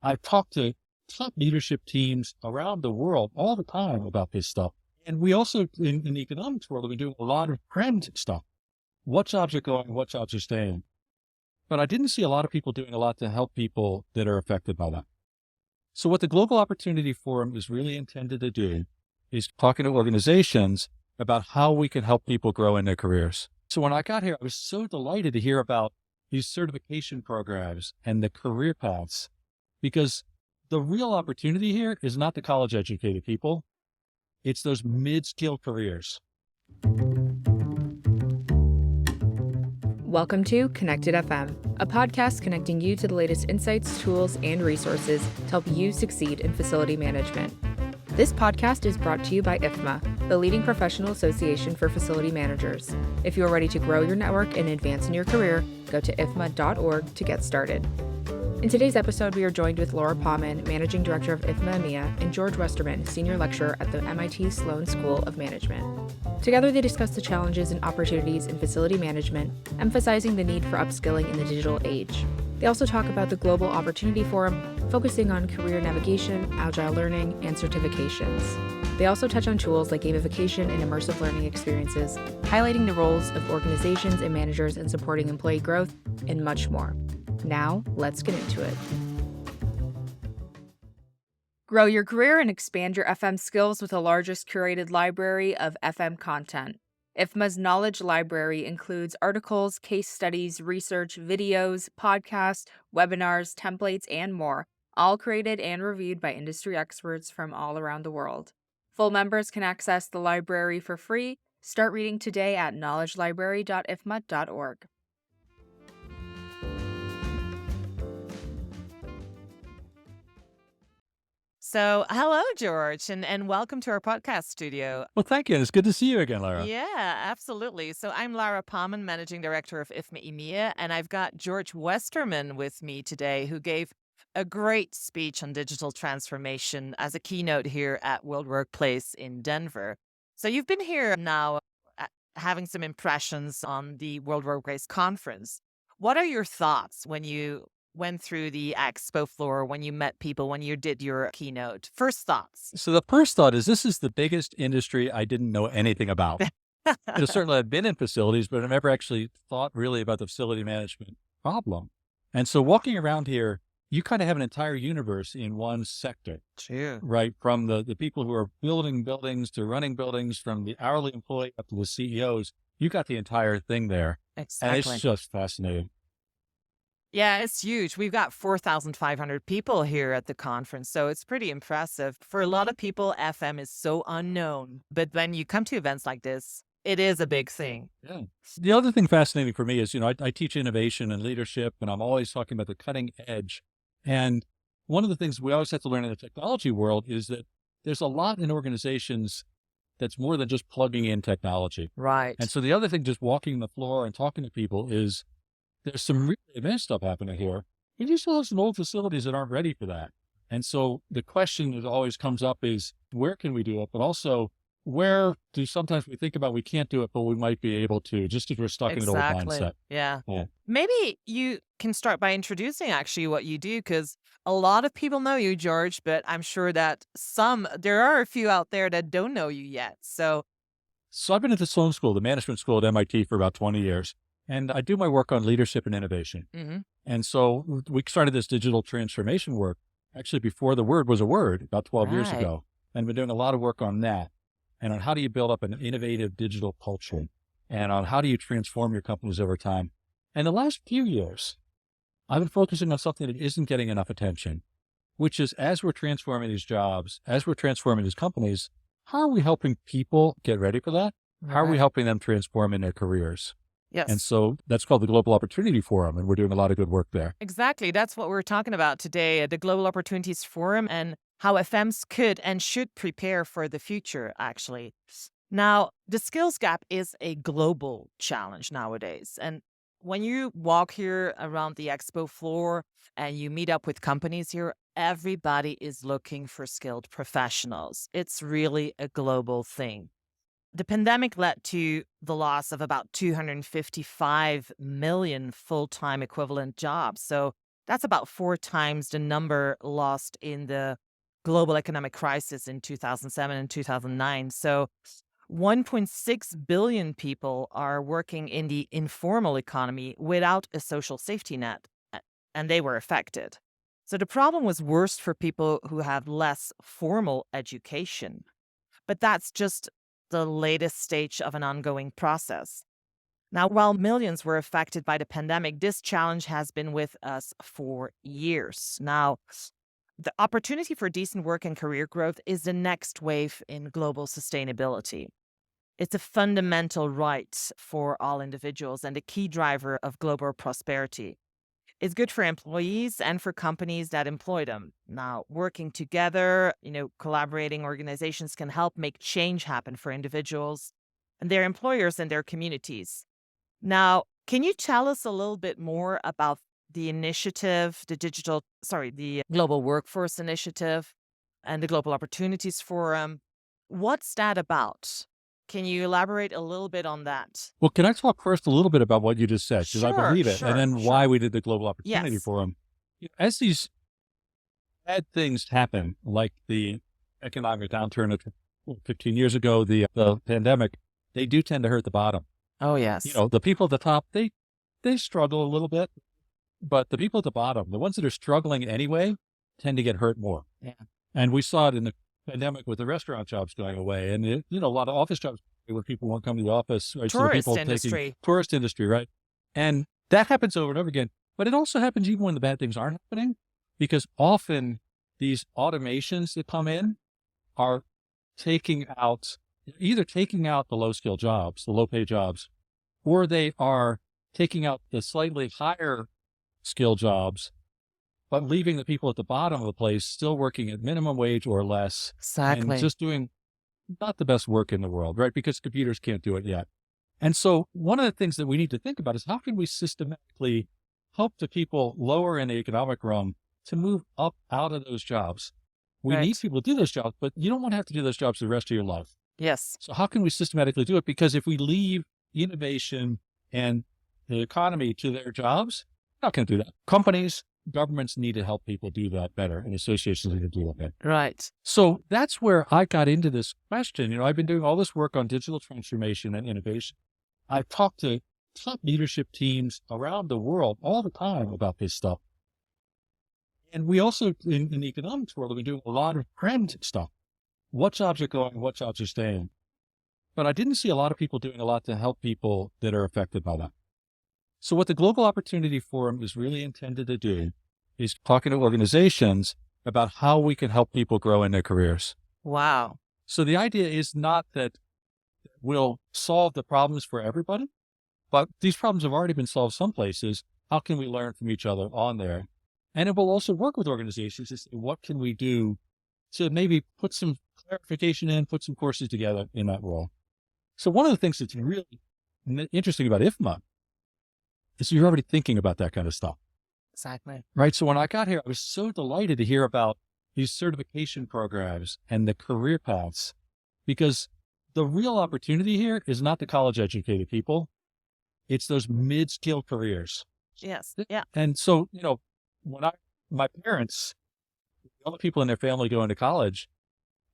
I talk to top leadership teams around the world all the time about this stuff. And we also, in the economics world, we do a lot of trend stuff. What jobs are going, what jobs are staying. But I didn't see a lot of people doing a lot to help people that are affected by that. So what the Global Opportunity Forum is really intended to do is talking to organizations about how we can help people grow in their careers. So when I got here, I was so delighted to hear about these certification programs and the career paths, because the real opportunity here is not the college educated people. It's those mid-skill careers. Welcome to Connected FM, a podcast connecting you to the latest insights, tools, and resources to help you succeed in facility management. This podcast is brought to you by IFMA, the leading professional association for facility managers. If you are ready to grow your network and advance in your career, go to ifma.org to get started. In today's episode, we are joined with Lara Paemen, Managing Director of IFMA EMEA, and George Westerman, Senior Lecturer at the MIT Sloan School of Management. Together, they discuss the challenges and opportunities in facility management, emphasizing the need for upskilling in the digital age. They also talk about the Global Opportunity Forum, focusing on career navigation, agile learning, and certifications. They also touch on tools like gamification and immersive learning experiences, highlighting the roles of organizations and managers in supporting employee growth, and much more. Now, let's get into it. Grow your career and expand your FM skills with the largest curated library of FM content. IFMA's knowledge library includes articles, case studies, research, videos, podcasts, webinars, templates, and more, all created and reviewed by industry experts from all around the world. Full members can access the library for free. Start reading today at knowledgelibrary.ifma.org. So, hello, George, and welcome to our podcast studio. Well, thank you. And it's good to see you again, Lara. Yeah, absolutely. So, I'm Lara Paemen, Managing Director of IFMA EMEA, and I've got George Westerman with me today, who gave a great speech on digital transformation as a keynote here at World Workplace in Denver. So, you've been here now having some impressions on the World Workplace conference. What are your thoughts when you went through the expo floor, when you met people, when you did your keynote? First thoughts. So the first thought is this is the biggest industry I didn't know anything about. Certainly I've been in facilities, but I've never actually thought really about the facility management problem. And so walking around here, you kind of have an entire universe in one sector. True. Right? From the people who are building buildings to running buildings, from the hourly employee up to the CEOs, you got the entire thing there. Exactly. And it's just fascinating. Yeah, it's huge. We've got 4,500 people here at the conference, so it's pretty impressive. For a lot of people, FM is so unknown, but when you come to events like this, it is a big thing. Yeah. The other thing fascinating for me is, I teach innovation and leadership, and I'm always talking about the cutting edge. And one of the things we always have to learn in the technology world is that there's a lot in organizations that's more than just plugging in technology. Right. And so the other thing, just walking the floor and talking to people, is there's some really advanced stuff happening here. You still have some old facilities that aren't ready for that. And so the question that always comes up is, where can we do it? But also, where do sometimes we think about we can't do it, but we might be able to, just as we're stuck in an old mindset. Yeah. Maybe you can start by introducing actually what you do, because a lot of people know you, George, but I'm sure that there are a few out there that don't know you yet. So I've been at the Sloan School, the management school at MIT, for about 20 years. And I do my work on leadership and innovation. Mm-hmm. And so we started this digital transformation work actually before the word was a word, about 12 years ago. And been doing a lot of work on that, and on how do you build up an innovative digital culture, and on how do you transform your companies over time. And the last few years, I've been focusing on something that isn't getting enough attention, which is, as we're transforming these jobs, as we're transforming these companies, how are we helping people get ready for that? How are we helping them transform in their careers? Yes. And so that's called the Global Opportunity Forum, and we're doing a lot of good work there. Exactly. That's what we're talking about today, the Global Opportunities Forum, and how FMs could and should prepare for the future, actually. Now, the skills gap is a global challenge nowadays. And when you walk here around the expo floor and you meet up with companies here, everybody is looking for skilled professionals. It's really a global thing. The pandemic led to the loss of about 255 million full-time equivalent jobs. So That's about 4 times the number lost in the global economic crisis in 2007 and 2009. So 1.6 billion people are working in the informal economy without a social safety net, and they were affected. So the problem was worse for people who have less formal education. But that's just the latest stage of an ongoing process. Now, while millions were affected by the pandemic, this challenge has been with us for years. Now, the opportunity for decent work and career growth is the next wave in global sustainability. It's a fundamental right for all individuals and a key driver of global prosperity. It's good for employees and for companies that employ them. Now, working together, collaborating organizations can help make change happen for individuals and their employers and their communities. Now, can you tell us a little bit more about the initiative, the Global Workforce Initiative and the Global Opportunities Forum? What's that about? Can you elaborate a little bit on that? Well, can I talk first a little bit about what you just said? Because I believe it, and then why we did the Global Opportunity Yes. Forum. As these bad things happen, like the economic downturn of 15 years ago, the pandemic, they do tend to hurt the bottom. Oh, yes. The people at the top, they struggle a little bit, but the people at the bottom, the ones that are struggling anyway, tend to get hurt more. Yeah. And we saw it in the pandemic with the restaurant jobs going away, and a lot of office jobs where people won't come to the office. Right? Tourist industry, right? And that happens over and over again. But it also happens even when the bad things aren't happening, because often these automations that come in are either taking out the low-skill jobs, the low-pay jobs, or they are taking out the slightly higher skill jobs, but leaving the people at the bottom of the place still working at minimum wage or less. Exactly. And just doing not the best work in the world, right? Because computers can't do it yet. And so one of the things that we need to think about is how can we systematically help the people lower in the economic rung to move up out of those jobs? We need people to do those jobs, but you don't want to have to do those jobs the rest of your life. Yes. So how can we systematically do it? Because if we leave innovation and the economy to their jobs, we're not going to do that. Companies, governments need to help people do that better, and associations need to do that better. Right. So that's where I got into this question. I've been doing all this work on digital transformation and innovation. I've talked to top leadership teams around the world all the time about this stuff. And we also, in the economics world, have been doing a lot of trend stuff. What jobs are going, what jobs are staying. But I didn't see a lot of people doing a lot to help people that are affected by that. So what the Global Opportunity Forum is really intended to do is talking to organizations about how we can help people grow in their careers. Wow. So the idea is not that we'll solve the problems for everybody, but these problems have already been solved some places. How can we learn from each other on there? And it will also work with organizations to say, what can we do to maybe put some clarification in, put some courses together in that role. So one of the things that's really interesting about IFMA is you're already thinking about that kind of stuff. Exactly. Right. So when I got here, I was so delighted to hear about these certification programs and the career paths, because the real opportunity here is not the college educated people. It's those mid-skill careers. Yes. Yeah. And so, when my parents, other people in their family going to college,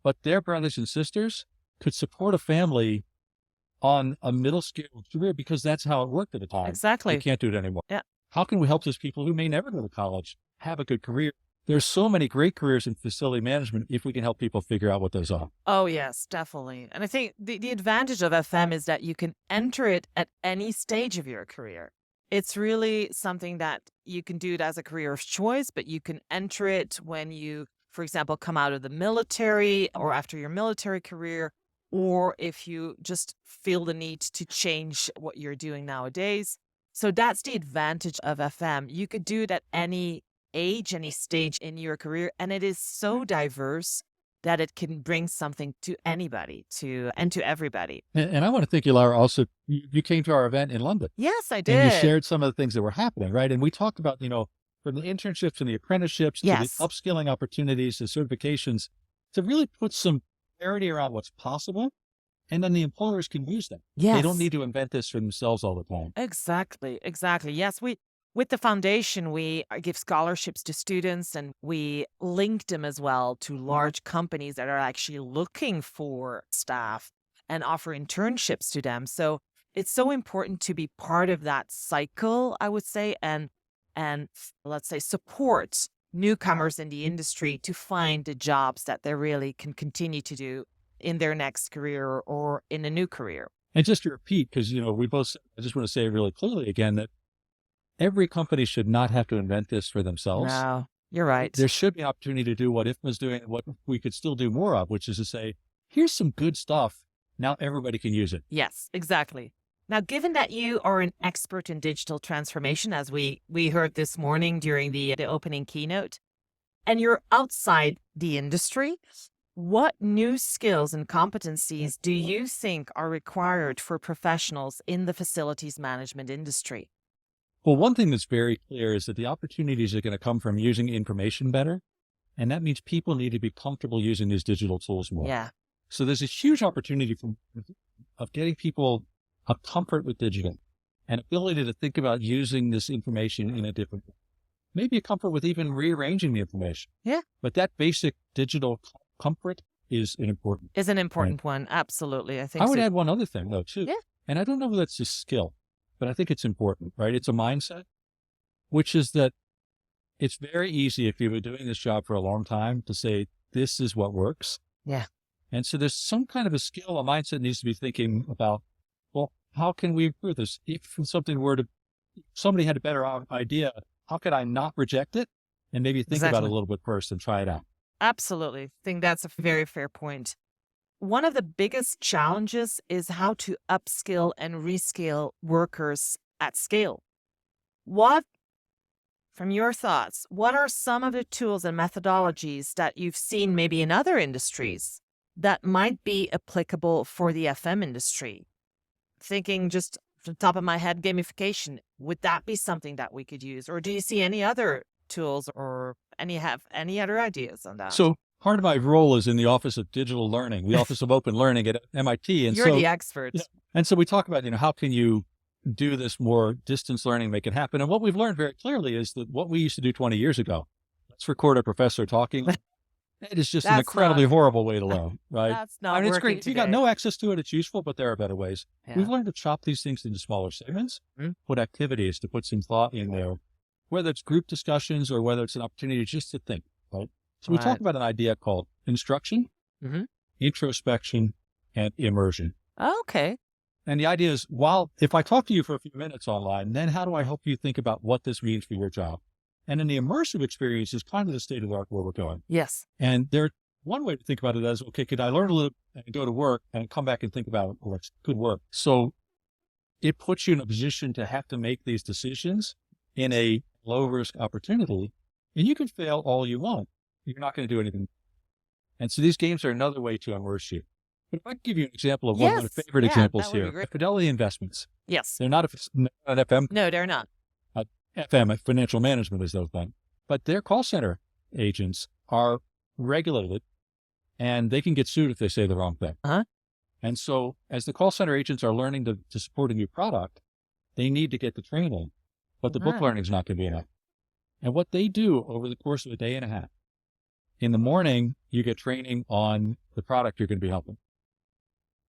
but their brothers and sisters could support a family on a middle skill career because that's how it worked at the time. Exactly. You can't do it anymore. Yeah. How can we help those people who may never go to college have a good career? There's so many great careers in facility management if we can help people figure out what those are. Oh, yes, definitely. And I think the advantage of FM is that you can enter it at any stage of your career. It's really something that you can do it as a career of choice, but you can enter it when you, for example, come out of the military or after your military career, or if you just feel the need to change what you're doing nowadays. So that's the advantage of FM. You could do it at any age, any stage in your career, and it is so diverse that it can bring something to anybody, and to everybody. And I want to thank you, Lara. Also, you came to our event in London. Yes, I did. And you shared some of the things that were happening, right? And we talked about, from the internships and the apprenticeships to the upskilling opportunities, the certifications, to really put some clarity around what's possible. And then the employers can use them. Yes. They don't need to invent this for themselves all the time. Exactly. Yes, we With the foundation, we give scholarships to students and we link them as well to large companies that are actually looking for staff and offer internships to them. So it's so important to be part of that cycle, I would say, and let's say support newcomers in the industry to find the jobs that they really can continue to do in their next career or in a new career. And just to repeat, because, I just want to say really clearly again that every company should not have to invent this for themselves. No, you're right. There should be an opportunity to do what IFMA is doing and what we could still do more of, which is to say, here's some good stuff. Now everybody can use it. Yes, exactly. Now, given that you are an expert in digital transformation, as we heard this morning during the opening keynote, and you're outside the industry, what new skills and competencies do you think are required for professionals in the facilities management industry? Well, one thing that's very clear is that the opportunities are going to come from using information better. And that means people need to be comfortable using these digital tools more. Yeah. So there's a huge opportunity of getting people a comfort with digital and ability to think about using this information in a different way. Maybe a comfort with even rearranging the information. Yeah. But that basic digital comfort is an important one. Absolutely. I think I would add one other thing though, too. Yeah. And I don't know if that's a skill, but I think it's important, right? It's a mindset, which is that it's very easy if you've been doing this job for a long time to say, this is what works. Yeah. And so there's some kind of a skill, a mindset needs to be thinking about, well, how can we improve this? If somebody had a better idea, how could I not reject it? And maybe think about it a little bit first and try it out. Absolutely. I think that's a very fair point. One of the biggest challenges is how to upskill and reskill workers at scale. From your thoughts, what are some of the tools and methodologies that you've seen maybe in other industries that might be applicable for the FM industry? Thinking just from the top of my head, gamification, would that be something that we could use? Or do you see any other tools or have any other ideas on that? So part of my role is in the Office of Digital Learning, the Office of Open Learning at MIT. And You're the expert. Yeah, and so we talk about, how can you do this more distance learning, make it happen? And what we've learned very clearly is that what we used to do 20 years ago, let's record a professor talking. It is just an incredibly horrible way to learn, right? That's not it's working great. If you got no access to it, it's useful, but there are better ways. Yeah. We've learned to chop these things into smaller segments, put activities to put some thought in there, whether it's group discussions or whether it's an opportunity just to think, right? So we talk about an idea called instruction, introspection, and immersion. Okay. And the idea is, if I talk to you for a few minutes online, then how do I help you think about what this means for your job? And in the immersive experience is kind of the state of the art where we're going. Yes. And one way to think about it is, okay, could I learn a little and go to work and come back and think about what could work? So it puts you in a position to have to make these decisions in a low risk opportunity, and you can fail all you want. You're not going to do anything. And so these games are another way to immerse you. But if I can give you an example of one of my favorite examples here, Fidelity Investments. Yes. They're not an FM. No, they're not. FM, financial management is those things. But their call center agents are regulated and they can get sued if they say the wrong thing. And so as the call center agents are learning to support a new product, they need to get the training, but the book learning is not going to be enough. And what they do over the course of a day and a half, in the morning, you get training on the product you're going to be helping.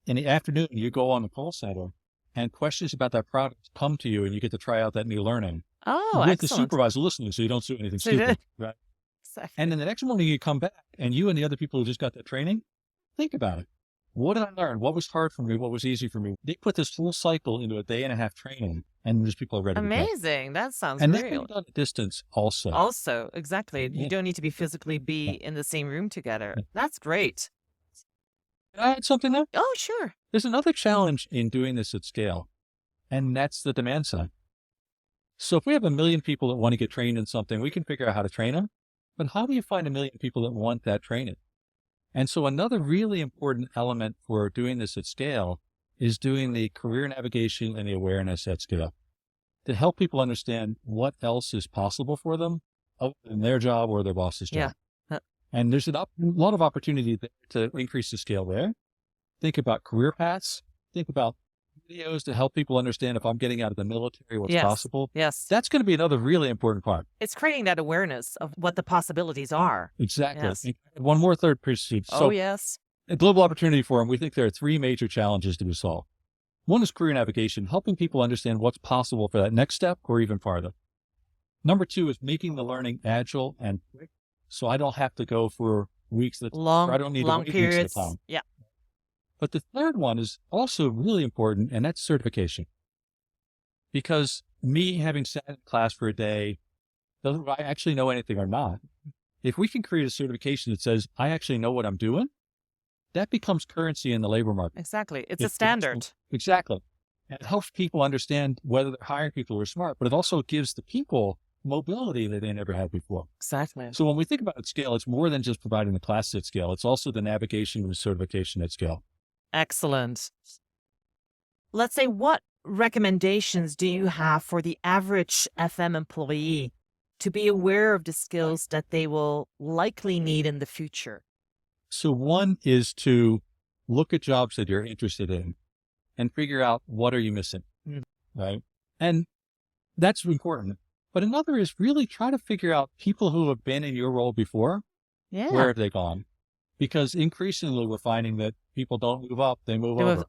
In the afternoon, you go on the call center and questions about that product come to you and you get to try out that new learning. Oh, with the supervisor listening, so you don't do anything stupid, right? Exactly. And then the next morning you come back and you and the other people who just got that training, think about it. What did I learn? What was hard for me? What was easy for me? They put this full cycle into a day and a half training and these people are ready to go. Amazing. That sounds and real. And they can be done at distance also. Also, exactly. You don't need to be physically in the same room together. That's great. Can I add something there? Oh, sure. There's another challenge in doing this at scale, and that's the demand side. So if we have 1 million people that want to get trained in something, we can figure out how to train them. But how do you find 1 million people that want that training? And so another really important element for doing this at scale is doing the career navigation and the awareness at scale to help people understand what else is possible for them other than their job or their boss's job. Yeah. And there's a lot of opportunity there to increase the scale there. Think about career paths. Think about videos to help people understand if I'm getting out of the military, what's Yes. possible. Yes. That's going to be another really important part. It's creating that awareness of what the possibilities are. Exactly. Yes. And one more third piece. Oh, So yes. at Global Opportunity Forum, we think there are three major challenges to be solved. One is career navigation, helping people understand what's possible for that next step or even farther. Number two is making the learning agile and quick, so I don't have to go for weeks. I don't need to long wait periods. weeks at a time. Yeah. But the third one is also really important, and that's certification. Because me having sat in class for a day, whether I actually know anything or not, if we can create a certification that says, I actually know what I'm doing, that becomes currency in the labor market. Exactly. It's a standard. Exactly. And it helps people understand whether they're hiring people who are smart, but it also gives the people mobility that they never had before. Exactly. So when we think about at scale, it's more than just providing the classes at scale. It's also the navigation and the certification at scale. Excellent. Let's say, what recommendations do you have for the average FM employee to be aware of the skills that they will likely need in the future? So one is to look at jobs that you're interested in and figure out what are you missing, right? And that's important. But another is really try to figure out people who have been in your role before. Yeah. Where have they gone? Because increasingly we're finding that people don't move up, they move over.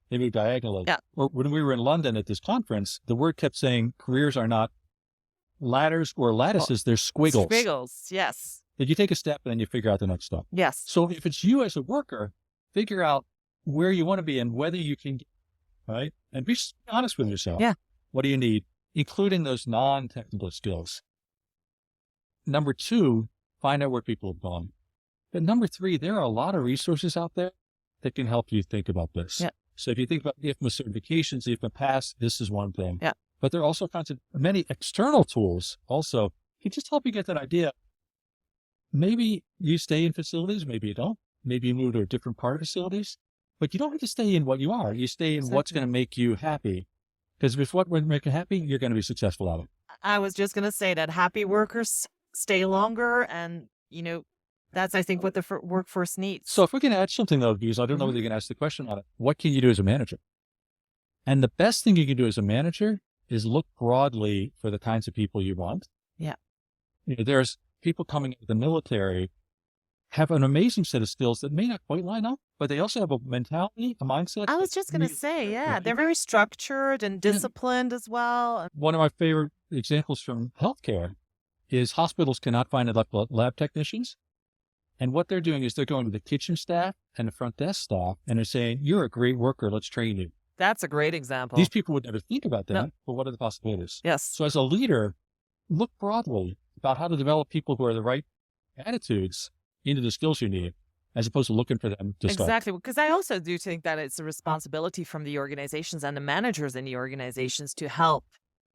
They move diagonally. Yeah. Or when we were in London at this conference, the word kept saying careers are not ladders or lattices, they're squiggles. Squiggles, yes. That you take a step and then you figure out the next step. Yes. So if it's you as a worker, figure out where you want to be and whether you can, right? And be honest with yourself. Yeah. What do you need? Including those non-technical skills. Number two, find out where people have gone. But number three, there are a lot of resources out there that can help you think about this. Yeah. So if you think about IFMA certifications, IFMA Pass, this is one thing. Yeah. But there are also many external tools also can just help you get that idea. Maybe you stay in facilities, maybe you don't. Maybe you move to a different part of facilities, but you don't have to stay in what you are. You stay in what's going to make you happy. Because if what would make you happy, you're going to be successful at it. I was just going to say that happy workers stay longer, and, that's, I think, what the workforce needs. So if we can add something, though, because I don't know whether you can ask the question on it, what can you do as a manager? And the best thing you can do as a manager is look broadly for the kinds of people you want. Yeah. There's people coming into the military have an amazing set of skills that may not quite line up, but they also have a mentality, a mindset. I was just going to say, they're very structured and disciplined as well. One of my favorite examples from healthcare is hospitals cannot find enough lab technicians. And what they're doing is they're going to the kitchen staff and the front desk staff, and they're saying, you're a great worker, let's train you. That's a great example. These people would never think about that, but what are the possibilities? Yes. So as a leader, look broadly about how to develop people who are the right attitudes into the skills you need, as opposed to looking for them to start. Exactly. Because I also do think that it's a responsibility from the organizations and the managers in the organizations to help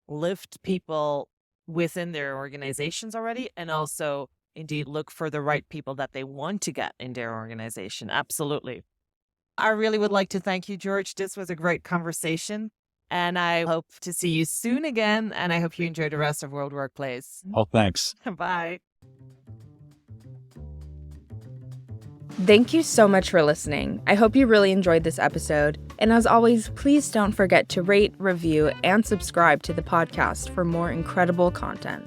lift people within their organizations already, and also indeed look for the right people that they want to get in their organization. Absolutely. I really would like to thank you, George. This was a great conversation, and I hope to see you soon again, and I hope you enjoy the rest of World Workplace. Oh, thanks. Bye. Thank you so much for listening. I hope you really enjoyed this episode. And as always, please don't forget to rate, review, and subscribe to the podcast for more incredible content.